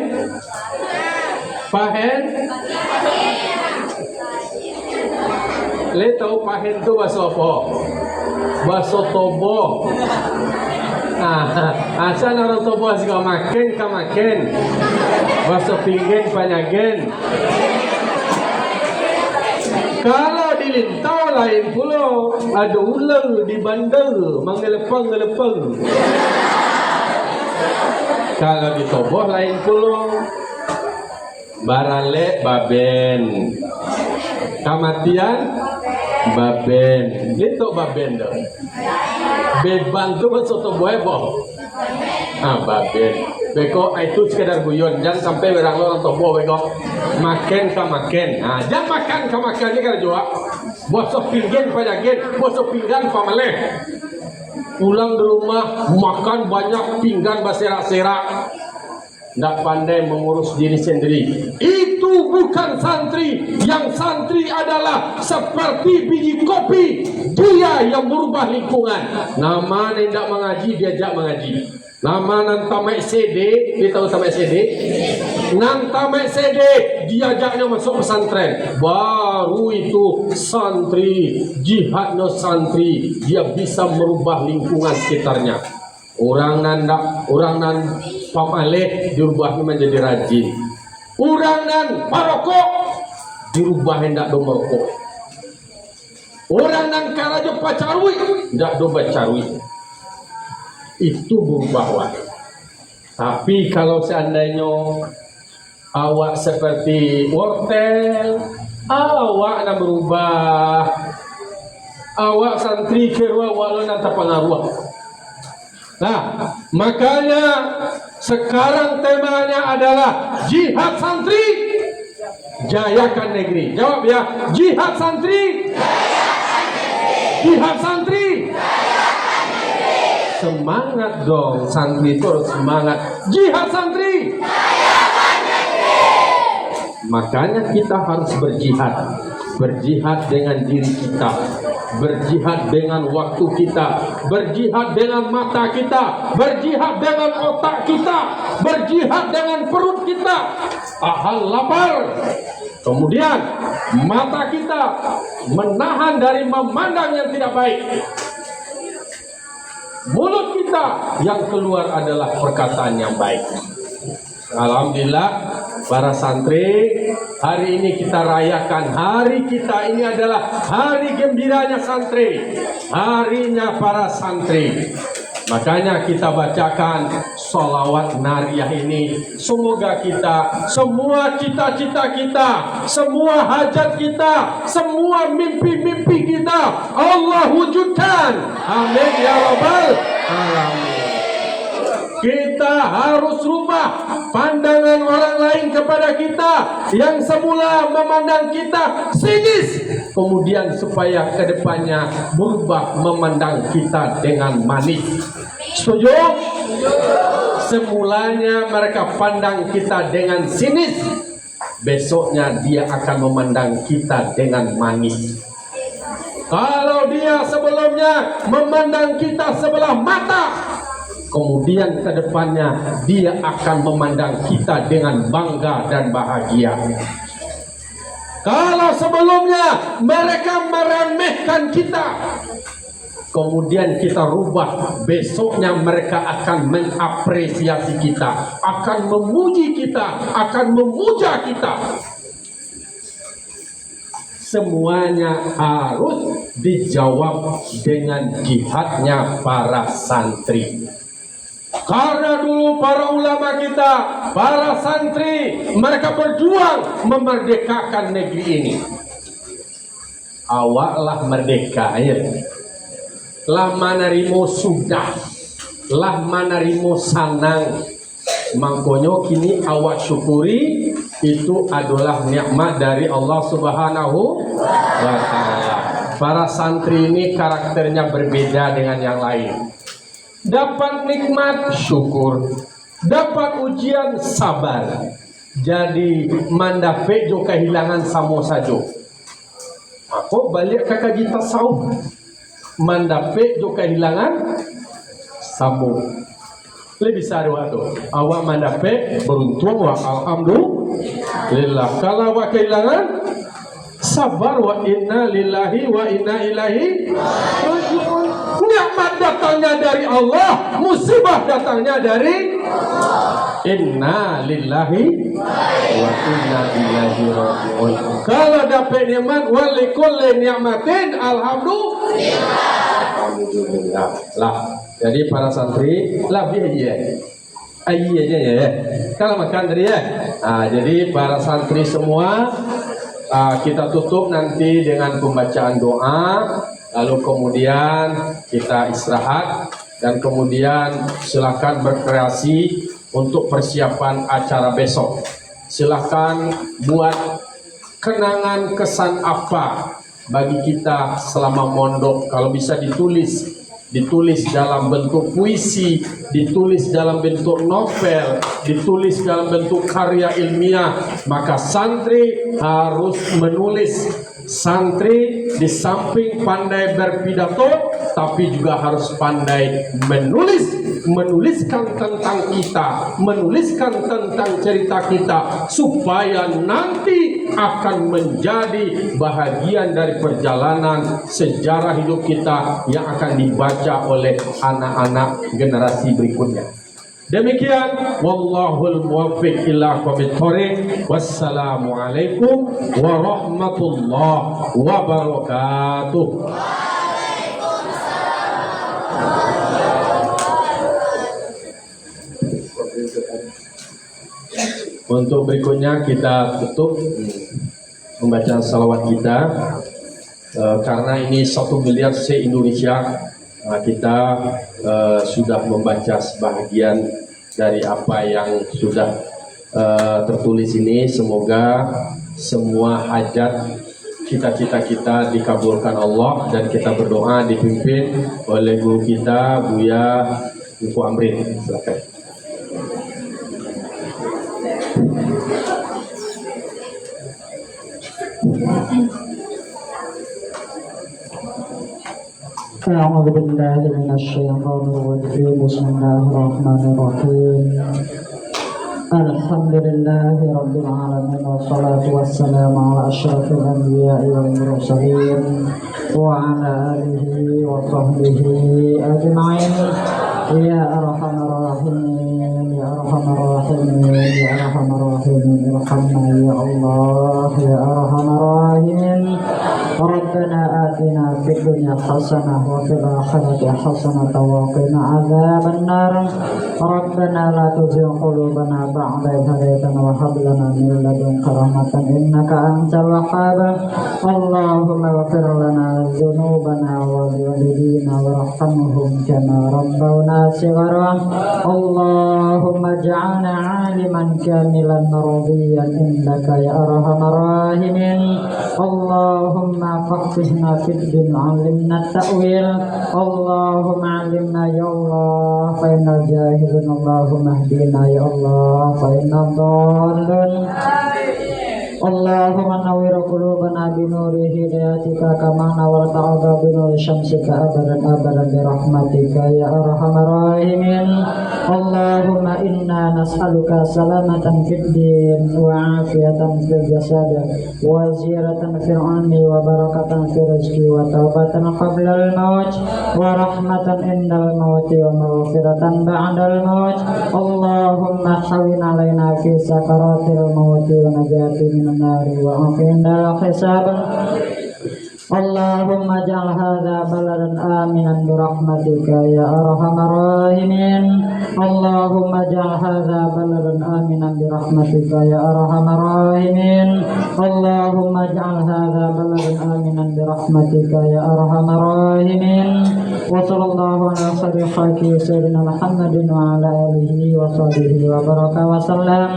Le tahu pahen tu bahasa apa? Bahasa Tobo. Asal orang tua bos kau makin kau makin. Bos pingin panjangin. Kalau di lintau lain pulau ada ular di bandar mengelepang. Kalau di toboh lain pulau barale baben, kematian baben, itu baben dong. Beban tu masuk toboh boh. Baben. Beko itu sekedar guyon, jangan sampai orang orang toboh beko. Makan ka makan. Jangan makan ka makan ni kalau jawab. Bosok pinggan pajagen, bosok pinggan pamaleh. Pulang di rumah makan banyak pinggan berserak-serak. Tidak pandai mengurus diri sendiri. Itu bukan santri. Yang santri adalah seperti biji kopi. Dia yang merubah lingkungan. Nama tidak mengaji, diajak mengaji. Nama nan tamat CD, dia tahu tamat CD? Nan tamat CD, diajaknya masuk pesantren. Baru itu santri, jihadnya santri. Dia bisa merubah lingkungan sekitarnya. Orang nan pamaleh dirubah menjadi rajin. Orang nan parokok dirubah hendak do merokok. Orang nan karajo pacarui hendak do bacarui. Itu berubah. Tapi kalau seandainya awak seperti wortel, awak nak berubah. Awak santri kerwa walau nanti pengaruh. Nah, makanya sekarang temanya adalah jihad santri, jayakan negeri. Jawab ya, jihad santri, jihad santri. Semangat dong, santri itu harus semangat. Jihad santri. Makanya kita harus berjihad. Berjihad dengan diri kita, berjihad dengan waktu kita, berjihad dengan mata kita, berjihad dengan otak kita, berjihad dengan perut kita. Tahan lapar. Kemudian mata kita menahan dari memandang yang tidak baik. Mulut kita yang keluar adalah perkataan yang baik. Alhamdulillah para santri, hari ini kita rayakan hari kita ini adalah hari gembiranya santri, harinya para santri. Makanya kita bacakan sholawat nariyah ini. Semoga kita, semua cita-cita kita, semua hajat kita, semua mimpi-mimpi kita Allah wujudkan. Amin ya rabbal alamin. Kita harus rubah pandangan orang lain kepada kita yang semula memandang kita sinis, kemudian supaya kedepannya berubah memandang kita dengan manis. Setuju? Semulanya mereka pandang kita dengan sinis, besoknya dia akan memandang kita dengan manis. Kalau dia sebelumnya memandang kita sebelah mata, kemudian ke depannya dia akan memandang kita dengan bangga dan bahagia. Kalau sebelumnya mereka meremehkan kita, kemudian kita rubah, besoknya mereka akan mengapresiasi kita, akan memuji kita, akan memuja kita. Semuanya harus dijawab dengan jihadnya para santri. Karena dulu para ulama kita, para santri, mereka berjuang memerdekakan negeri ini. Awaklah merdeka, ya. Lah manarimo sudah, lah manarimo sanang. Mangkonyo kini awak syukuri, itu adalah nikmat dari Allah Subhanahu wa Ta'ala. Para santri ini karakternya berbeda dengan yang lain. Dapat nikmat syukur, dapat ujian sabar. Jadi mandape jo kehilangan samo sajo. Aku balik kakak kita saum. Mandape jo kehilangan samo. Lebih saru tu. Awak mandape beruntung wa alhamdulillah. Kalau awak kehilangan sabar wa inna lillahi wa inna ilaihi raji'un. Enggak. nikmat datangnya dari Allah, musibah datangnya dari inna lillahi wa inna ilaihi raji'un. Kalau dapat nikmat walikulli ni'matin alhamdulillah lah. Jadi para santri lebih aja aja ya. Kalau makan tadi ya. Jadi para santri semua kita tutup nanti dengan pembacaan doa, lalu kemudian kita istirahat dan kemudian silakan berkreasi untuk persiapan acara besok. Silakan buat kenangan kesan apa bagi kita selama mondok. Kalau bisa ditulis dalam bentuk puisi, ditulis dalam bentuk novel, ditulis dalam bentuk karya ilmiah, maka santri harus menulis. Santri di samping pandai berpidato, tapi juga harus pandai menuliskan tentang kita, menuliskan tentang cerita kita, supaya nanti akan menjadi bahagian dari perjalanan sejarah hidup kita yang akan dibaca oleh anak-anak generasi berikutnya. Demikian, wallahul muwaffiq ila aqwamit thoriq. Wassalamualaikum warahmatullahi wabarakatuh. Untuk berikutnya kita tutup membaca salawat kita, karena ini 1 miliar se-Indonesia. Kita sudah membaca sebahagian dari apa yang sudah tertulis ini. Semoga semua hajat cita-cita kita dikabulkan Allah, dan kita berdoa dipimpin oleh guru kita Buya Ibu Amrin. Silakan. أعوذ بالله من الشيطان الرجيم بسم الله الرحمن الرحيم الحمد لله رب العالمين والصلاة والسلام على أشرف الأنبياء والمرسلين وعلى آله وصحبه أجمعين يا أرحم الراحمين يا أرحم الراحمين يا أرحم الراحمين ارحمنا يا الله يا أرحم الراحمين ربنا آتنا في الدنيا حسنة وفي الآخرة حسنة وقنا عذاب النار ربنا لا تزغ قلوبنا بعد إذ هديتنا وهب لنا من لدنك رحمة إنك أنت الوهاب اللهم اغفر لنا ذنوبنا ووالدينا وارحمهم كما ربونا صغارا اللهم اجعلنا عالما كاملا رضيا عندك يا أرحم الراحمين اللهم فقهنا في الدين علمنا التأويل اللهم علمنا يا الله فإنا الجاهلون اللهم اهدنا يا الله فإنا الضالون اللهم نور قلوبنا بنور هدايتك كما نورت الأرض بنور شمسك أبدا أبدا برحمتك يا أرحم الراحمين اللهم إنا نسألك سلامة في الدين وعافية في الجسد وزيادة في العلم وبركة في الرزق وتوبة قبل الموت ورحمة عند الموت ومغفرة بعد الموت اللهم حوّن علينا في سكرات الموت ونجاة من النار وعافنا الحساب اللهم اجعل هذا بلدا آمنا برحمتك يا أرحم الراحمين اللهم اجعل هذا بلدا آمنا برحمتك يا أرحم الراحمين اللهم اجعل هذا بلدا آمنا برحمتك يا أرحم الراحمين وصلى الله على خير خلقه سيدنا محمد وعلى آله وصحبه وبارك وسلم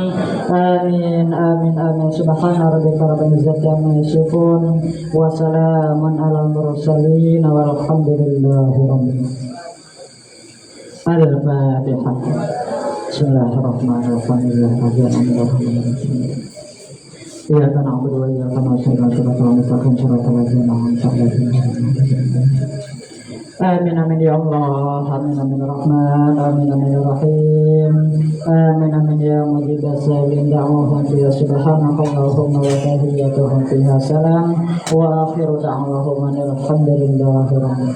آمين آمين آمين سبحان ربك رب العزة عما يصفون وسلام على المرسلين والحمد لله رب الفاتحة بسم الله الرحمن الرحيم إياك نعبد وإياك نستعين صراط المستقيم صراط الذين أنعمت عليهم آمين آمين يا الله آمين آمين الرحمن آمين آمين الرحيم آمين آمين يا مجيب السائلين دعوهم فيها سبحانك اللهم وتحيتهم فيها سلام وآخر دعواهم أن الحمد لله رب العالمين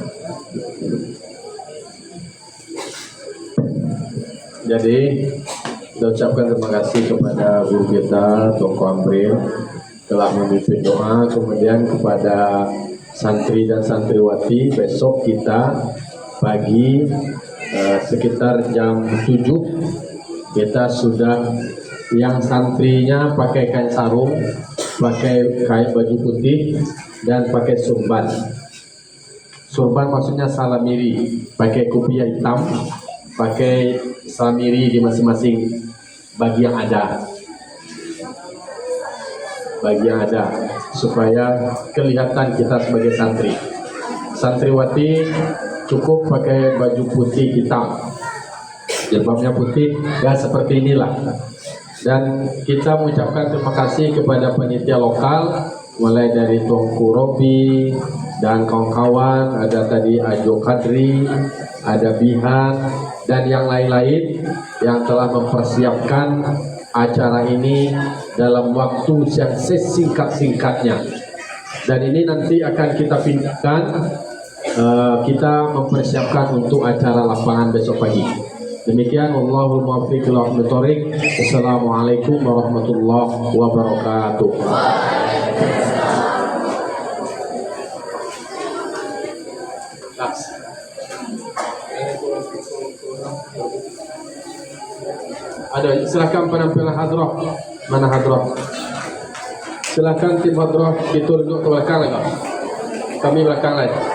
Jadi kita ucapkan terima kasih kepada guru kita Tongko Amril telah memimpin doa, kemudian kepada santri dan santriwati. Besok kita pagi sekitar jam 7 kita sudah, yang santrinya pakai kain sarung, pakai kain baju putih dan pakai surban. Surban maksudnya salamiri, pakai kopiah hitam, pakai salamiri di masing-masing bagi yang ada, supaya kelihatan kita sebagai santri. Santriwati cukup pakai baju putih hitam, jilbabnya putih, ya seperti inilah. Dan kita mengucapkan terima kasih kepada panitia lokal, mulai dari Tuanku Robi dan kawan-kawan, ada tadi Ajo Kadri, ada Bihan, dan yang lain-lain yang telah mempersiapkan acara ini dalam waktu yang sesingkat-singkatnya. Dan ini nanti akan kita pindahkan, kita mempersiapkan untuk acara lapangan besok pagi. Demikian, wallahul muwaffiq ila aqwamit thoriq. Assalamualaikum warahmatullahi wabarakatuh. Ada, silakan penampilan hadrah. Mana hadrah? Silakan tim hadrah itu duduk ke belakang lagi. Kami belakang lagi.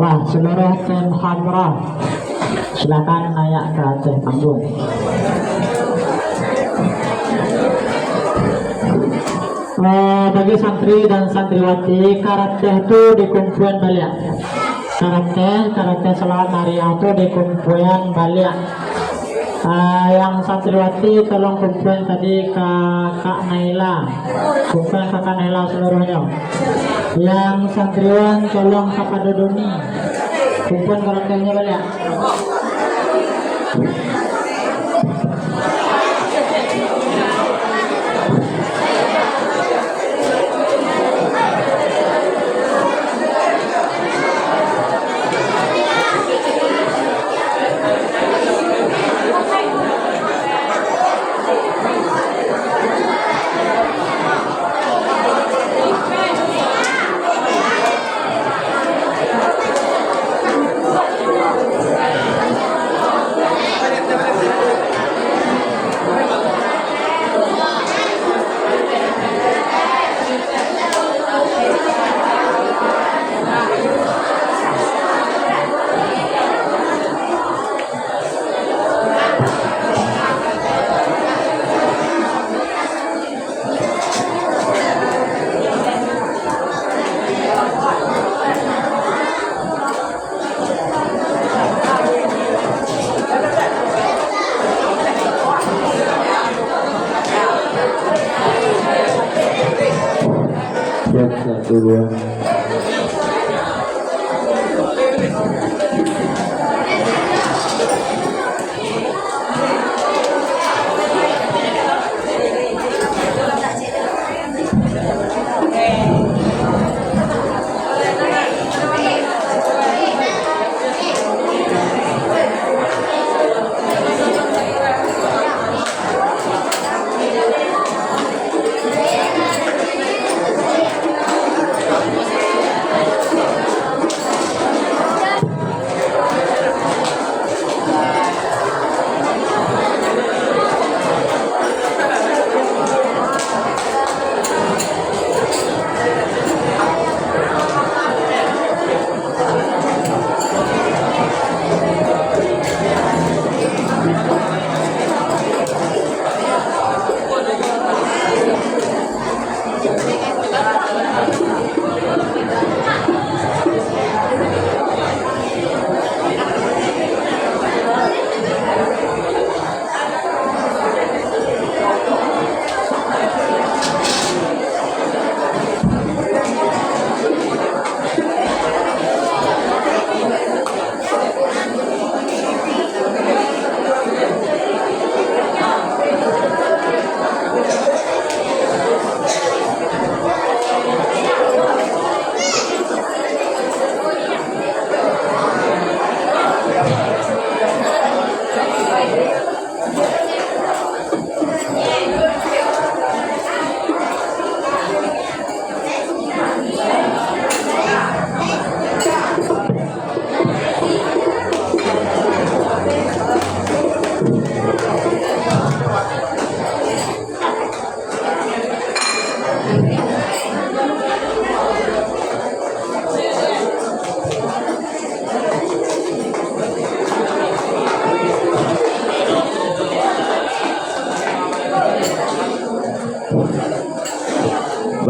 Wah, seluruh tim hadrah silakan naik ke atas panggung. Bagi santri dan santriwati, karakter itu dikumpulan balik. Karakter selamat hari itu dikumpulan balik. Yang santriwati tolong kumpulan tadi ke Kak Naila, kumpulan Kak Naila seluruhnya. Yang santriwan tolong Kak Dodoni, kumpulan karakternya balik. Satu dua.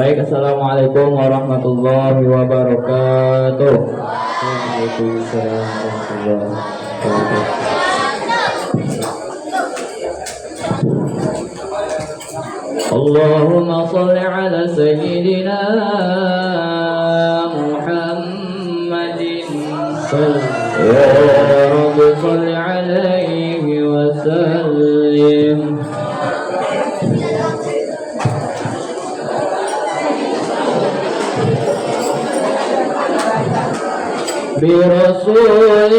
Baik, assalamualaikum warahmatullahi wabarakatuh. Waalaikumsalam warahmatullahi wabarakatuh. Allahumma salli ala sayyidina Muhammadin ya Rabbi salli alaihi wa sallim. Bi rasulillahi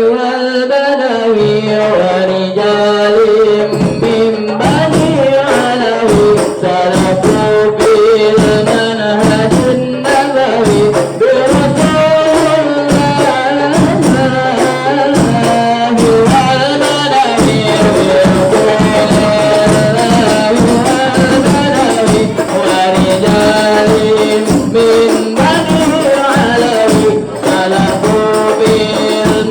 wal badawi wa rijalim min bani alawi salafu bil manhajin nabawi bi rasulillahi wal badawi wa rijalim min bani alawi salafu bil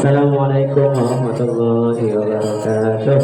Assalamualaikum warahmatullahi wabarakatuh.